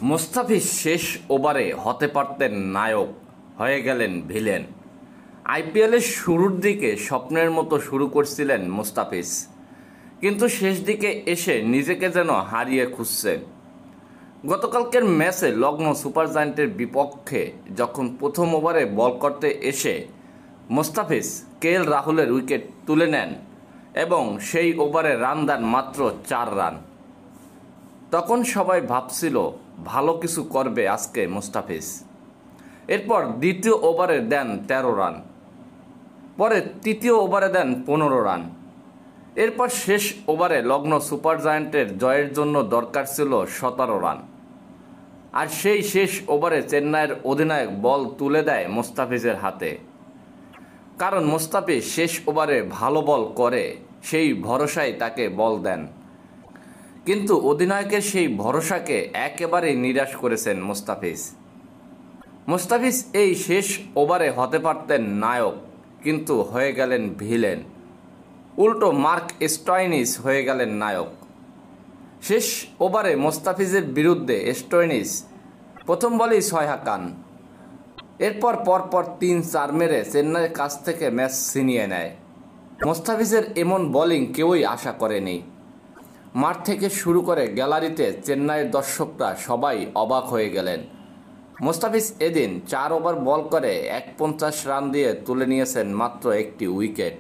মুস্তাফিজ শেষ ওভারে হতে পারতেন নায়ক, হয়ে গেলেন ভিলেন। আইপিএলের শুরুর দিকে স্বপ্নের মতো শুরু করছিলেন মুস্তাফিজ, কিন্তু শেষ দিকে এসে নিজেকে যেন হারিয়ে খুঁজছেন। গতকালকের ম্যাচে লখনৌ সুপার জায়ান্টের বিপক্ষে যখন প্রথম ওভারে বল করতে এসে মুস্তাফিজ কেএল রাহুলের উইকেট তুলে নেন এবং সেই ওভারে রান দেন মাত্র 4 রান, তখন সবাই ভাবছিল ভালো কিছু করবে আজকে মুস্তাফিজ। এরপর দ্বিতীয় ওভারে দেন 13 রান, পরে তৃতীয় ওভারে দেন 15 রান। এরপর শেষ ওভারে লখনৌ সুপার জায়ান্টের জয়ের জন্য দরকার ছিল 17 রান, আর সেই শেষ ওভারে চেন্নাইয়ের অধিনায়ক বল তুলে দেয় মুস্তাফিজের হাতে। কারণ মুস্তাফিজ শেষ ওভারে ভালো বল করে, সেই ভরসায় তাকে বল দেন। কিন্তু অধিনায়কের সেই ভরসাকে একেবারেই নিরাশ করেছেন মুস্তাফিজ এই শেষ ওভারে হতে পারতেন নায়ক, কিন্তু হয়ে গেলেন ভিলেন। উল্টো মার্ক স্টয়নিস হয়ে গেলেন নায়ক। শেষ ওভারে মুস্তাফিজের বিরুদ্ধে স্টয়নিস প্রথম বলেই 6 হাঁকান। এরপর পরপর 3-4 মেরে চেন্নাইয়ের কাছ থেকে ম্যাচ ছিনিয়ে নেয়। মুস্তাফিজের এমন বোলিং কেউই আশা করেনি। মাঠ থেকে শুরু করে গ্যালারিতে চেন্নাইয়ের দর্শকরা সবাই অবাক হয়ে গেলেন। মুস্তাফিজ এদিন 4 ওভার বল করে 51 রান দিয়ে তুলে নিয়েছেন মাত্র 1টি উইকেট।